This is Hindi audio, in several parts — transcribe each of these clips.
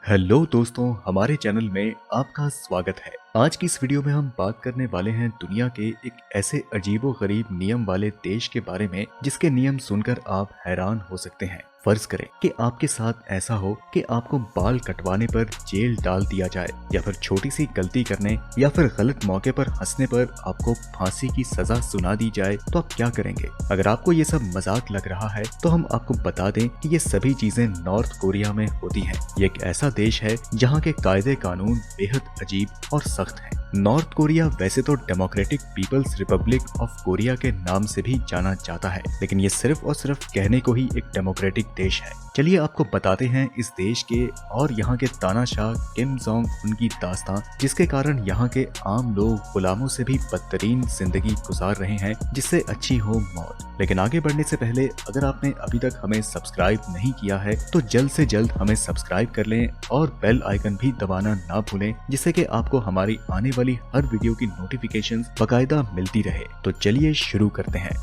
हेलो दोस्तों, हमारे चैनल में आपका स्वागत है। आज की इस वीडियो में हम बात करने वाले हैं दुनिया के एक ऐसे अजीबोगरीब नियम वाले देश के बारे में जिसके नियम सुनकर आप हैरान हो सकते हैं। फर्ज करें कि आपके साथ ऐसा हो कि आपको बाल कटवाने पर जेल डाल दिया जाए, या फिर छोटी सी गलती करने या फिर गलत मौके पर हंसने पर आपको फांसी की सजा सुना दी जाए, तो आप क्या करेंगे? अगर आपको ये सब मजाक लग रहा है तो हम आपको बता दें कि ये सभी चीजें नॉर्थ कोरिया में होती हैं। ये एक ऐसा देश है जहाँ के कायदे कानून बेहद अजीब और सख्त हैं। नॉर्थ कोरिया वैसे तो Democratic People's Republic of Korea के नाम से भी जाना जाता है, लेकिन ये सिर्फ और सिर्फ कहने को ही एक डेमोक्रेटिक देश है। चलिए आपको बताते हैं इस देश के और यहाँ के तानाशाह किम जोंग उन की दास्तां, जिसके कारण यहाँ के आम लोग गुलामों से भी बदतरीन जिंदगी गुजार रहे हैं, जिससे अच्छी हो मौत। लेकिन आगे बढ़ने से पहले अगर आपने अभी तक हमें सब्सक्राइब नहीं किया है तो जल्द से जल्द हमें सब्सक्राइब कर लें और बेल आइकन भी दबाना ना भूलें, जिससे कि आपको हमारी आने वाली हर वीडियो की नोटिफिकेशंस बकायदा मिलती रहे। तो चलिए शुरू करते हैं।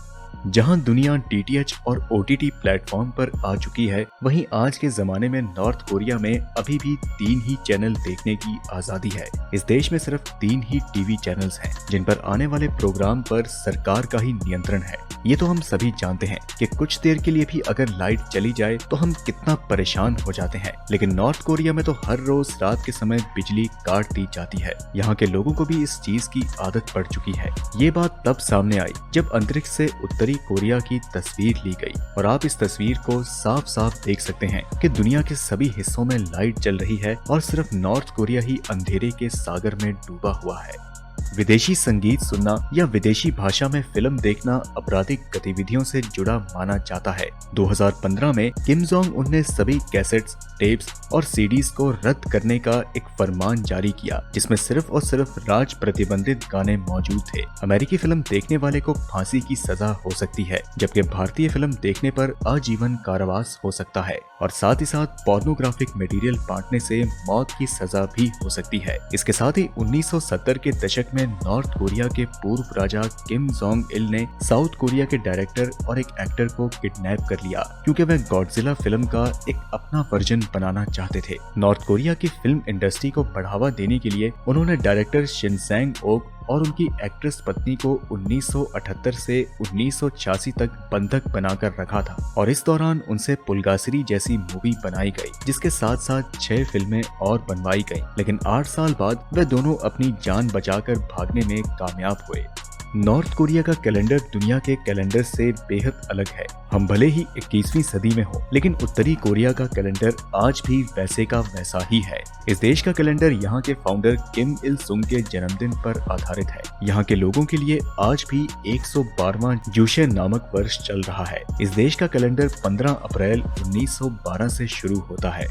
जहां दुनिया DTH और OTT प्लेटफॉर्म पर आ चुकी है, वहीं आज के जमाने में नॉर्थ कोरिया में अभी भी 3 ही चैनल देखने की आजादी है। इस देश में सिर्फ 3 ही टीवी चैनल्स हैं, जिन पर आने वाले प्रोग्राम पर सरकार का ही नियंत्रण है। ये तो हम सभी जानते हैं कि कुछ देर के लिए भी अगर लाइट चली जाए तो हम कितना परेशान हो जाते हैं, लेकिन नॉर्थ कोरिया में तो हर रोज रात के समय बिजली काट दी जाती है। यहाँ के लोगों को भी इस चीज की आदत पड़ चुकी है। ये बात तब सामने आई जब अंतरिक्ष से उत्तरी कोरिया की तस्वीर ली गई, और आप इस तस्वीर को साफ साफ देख सकते हैं कि दुनिया के सभी हिस्सों में लाइट जल रही है और सिर्फ नॉर्थ कोरिया ही अंधेरे के सागर में डूबा हुआ है। विदेशी संगीत सुनना या विदेशी भाषा में फिल्म देखना आपराधिक गतिविधियों से जुड़ा माना जाता है। 2015 में किम जोंग उन ने सभी कैसेट्स, टेप्स और सीडीज को रद्द करने का एक फरमान जारी किया, जिसमें सिर्फ और सिर्फ राज प्रतिबंधित गाने मौजूद थे। अमेरिकी फिल्म देखने वाले को फांसी की सजा हो सकती है, जबकि भारतीय फिल्म देखने पर आजीवन कारावास हो सकता है, और साथ ही साथ पोर्नोग्राफिक मटेरियल बांटने से मौत की सजा भी हो सकती है। इसके साथ ही 1970 के दशक में नॉर्थ कोरिया के पूर्व राजा किम जोंग इल ने साउथ कोरिया के डायरेक्टर और एक एक्टर को किडनैप कर लिया, क्योंकि वह गॉडजिला फिल्म का एक अपना वर्जन बनाना चाहते थे। नॉर्थ कोरिया की फिल्म इंडस्ट्री को बढ़ावा देने के लिए उन्होंने डायरेक्टर शिन सैंग ओक और उनकी एक्ट्रेस पत्नी को 1978 से 1986 तक बंधक बनाकर रखा था, और इस दौरान उनसे पुलगासरी जैसी मूवी बनाई गई, जिसके साथ साथ 6 फिल्में और बनवाई गई। लेकिन 8 साल बाद वे दोनों अपनी जान बचाकर भागने में कामयाब हुए। नॉर्थ कोरिया का कैलेंडर दुनिया के कैलेंडर से बेहद अलग है। हम भले ही 21वीं सदी में हो, लेकिन उत्तरी कोरिया का कैलेंडर आज भी वैसे का वैसा ही है। इस देश का कैलेंडर यहाँ के फाउंडर किम इल सुंग के जन्मदिन पर आधारित है। यहाँ के लोगों के लिए आज भी 112वां जुशे नामक वर्ष चल रहा है। इस देश का कैलेंडर 15 अप्रैल 1912 से शुरू होता है।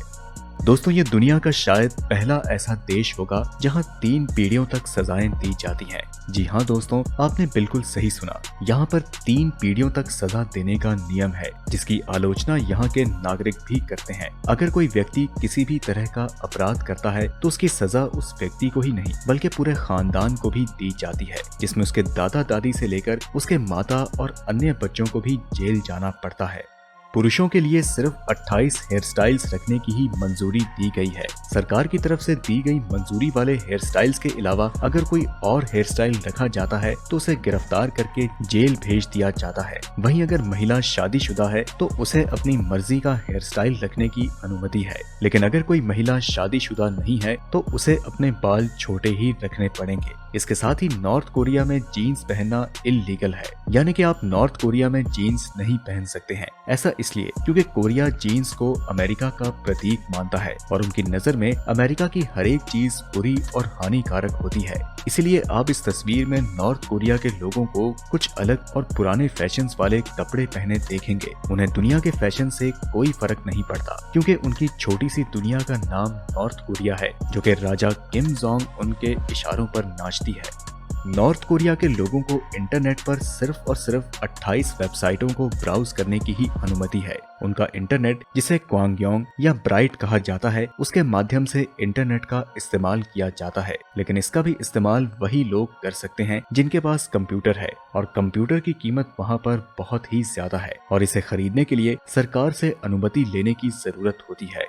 दोस्तों, ये दुनिया का शायद पहला ऐसा देश होगा जहां 3 पीढ़ियों तक सजाएं दी जाती हैं। जी हाँ दोस्तों, आपने बिल्कुल सही सुना। यहाँ पर 3 पीढ़ियों तक सजा देने का नियम है, जिसकी आलोचना यहाँ के नागरिक भी करते हैं। अगर कोई व्यक्ति किसी भी तरह का अपराध करता है तो उसकी सजा उस व्यक्ति को ही नहीं बल्कि पूरे खानदान को भी दी जाती है, जिसमें उसके दादा दादी से लेकर उसके माता और अन्य बच्चों को भी जेल जाना पड़ता है। पुरुषों के लिए सिर्फ 28 हेयर स्टाइल्स रखने की ही मंजूरी दी गई है। सरकार की तरफ से दी गई मंजूरी वाले हेयर स्टाइल्स के अलावा अगर कोई और हेयर स्टाइल रखा जाता है तो उसे गिरफ्तार करके जेल भेज दिया जाता है। वहीं अगर महिला शादीशुदा है तो उसे अपनी मर्जी का हेयर स्टाइल रखने की अनुमति है, लेकिन अगर कोई महिला शादीशुदा नहीं है तो उसे अपने बाल छोटे ही रखने पड़ेंगे। इसके साथ ही नॉर्थ कोरिया में जीन्स पहनना इल्लीगल है, यानी कि आप नॉर्थ कोरिया में जीन्स नहीं पहन सकते हैं। ऐसा इसलिए क्योंकि कोरिया जीन्स को अमेरिका का प्रतीक मानता है और उनकी नजर में अमेरिका की हर एक चीज बुरी और हानिकारक होती है। इसलिए आप इस तस्वीर में नॉर्थ कोरिया के लोगों को कुछ अलग और पुराने फैशंस वाले कपड़े पहने देखेंगे। उन्हें दुनिया के फैशन से कोई फर्क नहीं पड़ता, क्योंकि उनकी छोटी सी दुनिया का नाम नॉर्थ कोरिया है, जो कि राजा किम जोंग उनके इशारों पर नाचती है। नॉर्थ कोरिया के लोगों को इंटरनेट पर सिर्फ और सिर्फ 28 वेबसाइटों को ब्राउज करने की ही अनुमति है। उनका इंटरनेट, जिसे क्वांगयोंग या ब्राइट कहा जाता है, उसके माध्यम से इंटरनेट का इस्तेमाल किया जाता है, लेकिन इसका भी इस्तेमाल वही लोग कर सकते हैं जिनके पास कंप्यूटर है, और कंप्यूटर की कीमत वहाँ पर बहुत ही ज्यादा है और इसे खरीदने के लिए सरकार से अनुमति लेने की जरूरत होती है।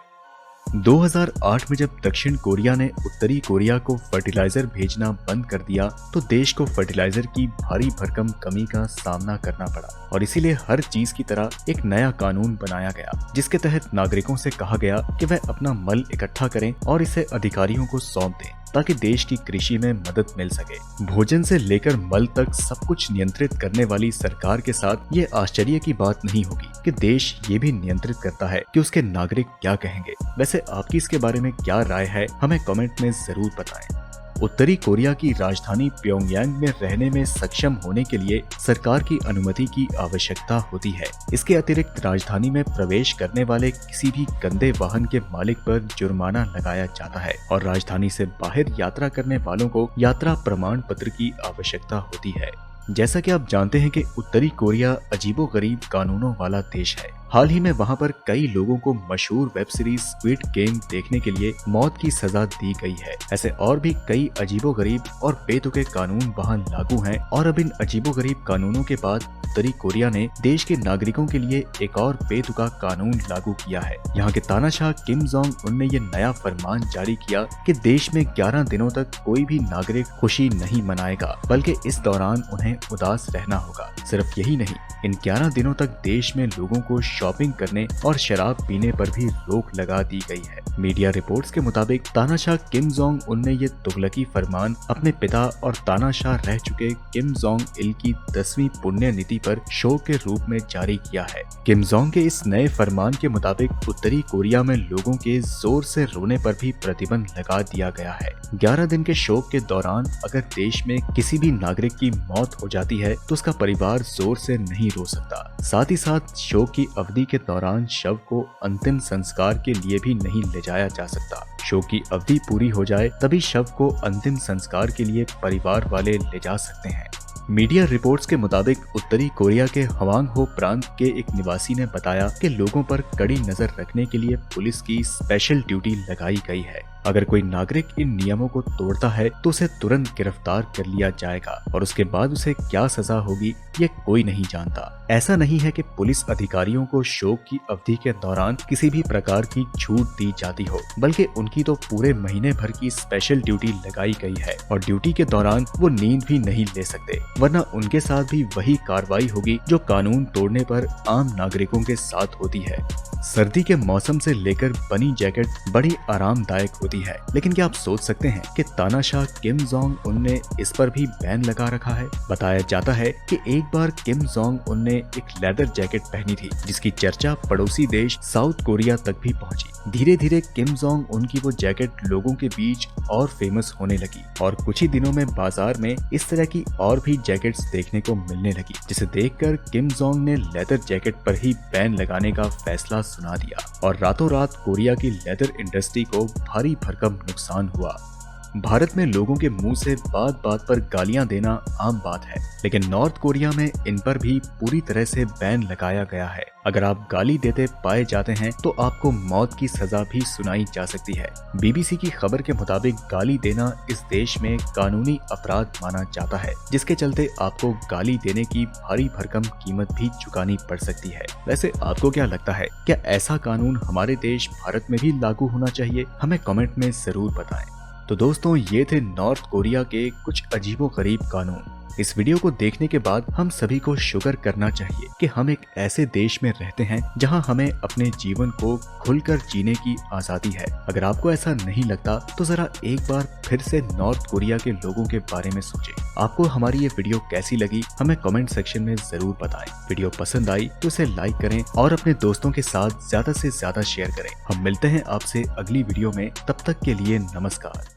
2008 में जब दक्षिण कोरिया ने उत्तरी कोरिया को फर्टिलाइजर भेजना बंद कर दिया तो देश को फर्टिलाइजर की भारी भरकम कमी का सामना करना पड़ा और इसीलिए हर चीज की तरह एक नया कानून बनाया गया जिसके तहत नागरिकों से कहा गया कि वह अपना मल इकट्ठा करें और इसे अधिकारियों को सौंप दें ताकि देश की कृषि में मदद मिल सके। भोजन से लेकर मल तक सब कुछ नियंत्रित करने वाली सरकार के साथ ये आश्चर्य की बात नहीं होगी कि देश ये भी नियंत्रित करता है कि उसके नागरिक क्या कहेंगे। वैसे आपकी इसके बारे में क्या राय है, हमें कमेंट में जरूर बताएं। उत्तरी कोरिया की राजधानी प्योंगयांग में रहने में सक्षम होने के लिए सरकार की अनुमति की आवश्यकता होती है। इसके अतिरिक्त राजधानी में प्रवेश करने वाले किसी भी गंदे वाहन के मालिक पर जुर्माना लगाया जाता है और राजधानी से बाहर यात्रा करने वालों को यात्रा प्रमाण पत्र की आवश्यकता होती है। जैसा कि आप जानते हैं कि उत्तरी कोरिया अजीबोगरीब कानूनों वाला देश है। हाल ही में वहां पर कई लोगों को मशहूर वेब सीरीज स्क्विड गेम देखने के लिए मौत की सजा दी गई है। ऐसे और भी कई अजीबोगरीब और बेतुके कानून वहां लागू हैं और अब इन अजीबोगरीब कानूनों के बाद उत्तरी कोरिया ने देश के नागरिकों के लिए एक और बेतुका कानून लागू किया है। यहाँ के तानाशाह किम जोंग उन ने ये नया फरमान जारी किया कि देश में 11 दिनों तक कोई भी नागरिक खुशी नहीं मनाएगा, बल्कि इस दौरान उन्हें उदास रहना होगा। सिर्फ यही नहीं, इन 11 दिनों तक देश में लोगों को शॉपिंग करने और शराब पीने पर भी रोक लगा दी गई है। मीडिया रिपोर्ट्स के मुताबिक तानाशाह किम जोंग उन ने ये तुगलकी फरमान अपने पिता और तानाशाह रह चुके किम जोंग इल की 10वीं पुण्य नीति पर शो के रूप में जारी किया है। किम जोंग के इस नए फरमान के मुताबिक उत्तरी कोरिया में लोगों के जोर से रोने पर भी प्रतिबंध लगा दिया गया है। 11 दिन के शोक के दौरान अगर देश में किसी भी नागरिक की मौत हो जाती है तो उसका परिवार जोर से नहीं रो सकता। साथ ही साथ शोक की अवधि के दौरान शव को अंतिम संस्कार के लिए भी नहीं ले जाया जा सकता। शोक की अवधि पूरी हो जाए तभी शव को अंतिम संस्कार के लिए परिवार वाले ले जा सकते हैं। मीडिया रिपोर्ट्स के मुताबिक उत्तरी कोरिया के हवांग हो प्रांत के एक निवासी ने बताया कि लोगों पर कड़ी नजर रखने के लिए पुलिस की स्पेशल ड्यूटी लगाई गई है। अगर कोई नागरिक इन नियमों को तोड़ता है तो उसे तुरंत गिरफ्तार कर लिया जाएगा और उसके बाद उसे क्या सजा होगी ये कोई नहीं जानता। ऐसा नहीं है कि पुलिस अधिकारियों को शोक की अवधि के दौरान किसी भी प्रकार की छूट दी जाती हो, बल्कि उनकी तो पूरे महीने भर की स्पेशल ड्यूटी लगाई गई है और ड्यूटी के दौरान वो नींद भी नहीं ले सकते, वरना उनके साथ भी वही कार्रवाई होगी जो कानून तोड़ने पर आम नागरिकों के साथ होती है। सर्दी के मौसम से लेकर बनी जैकेट बड़ी आरामदायक होती है, लेकिन क्या आप सोच सकते हैं कि तानाशाह किम जोंग उन ने इस पर भी बैन लगा रखा है। बताया जाता है कि एक बार किम जोंग उन ने एक लेदर जैकेट पहनी थी जिसकी चर्चा पड़ोसी देश साउथ कोरिया तक भी पहुंची। धीरे धीरे किम जोंग उन की वो जैकेट लोगों के बीच और फेमस होने लगी और कुछ ही दिनों में बाजार में इस तरह की और भी जैकेट्स देखने को मिलने लगी, जिसे देखकर किम जोंग ने लेदर जैकेट पर ही बैन लगाने का फैसला सुना दिया और रातों रात कोरिया की लेदर इंडस्ट्री को भारी भरकम नुकसान हुआ। भारत में लोगों के मुंह से बात बात पर गालियां देना आम बात है, लेकिन नॉर्थ कोरिया में इन पर भी पूरी तरह से बैन लगाया गया है। अगर आप गाली देते पाए जाते हैं तो आपको मौत की सजा भी सुनाई जा सकती है। बीबीसी की खबर के मुताबिक गाली देना इस देश में कानूनी अपराध माना जाता है, जिसके चलते आपको गाली देने की भारी भरकम कीमत भी चुकानी पड़ सकती है। वैसे आपको क्या लगता है, क्या ऐसा कानून हमारे देश भारत में भी लागू होना चाहिए? हमें कमेंट में जरूर बताएं। तो दोस्तों, ये थे नॉर्थ कोरिया के कुछ अजीबोगरीब कानून। इस वीडियो को देखने के बाद हम सभी को शुक्र करना चाहिए कि हम एक ऐसे देश में रहते हैं जहां हमें अपने जीवन को खुलकर जीने की आजादी है। अगर आपको ऐसा नहीं लगता तो जरा एक बार फिर से नॉर्थ कोरिया के लोगों के बारे में सोचें। आपको हमारी ये वीडियो कैसी लगी हमें कमेंट सेक्शन में जरूर बताएं। वीडियो पसंद आई तो इसे लाइक करें और अपने दोस्तों के साथ ज्यादा से ज्यादा शेयर करें। हम मिलते हैं आपसे अगली वीडियो में, तब तक के लिए नमस्कार।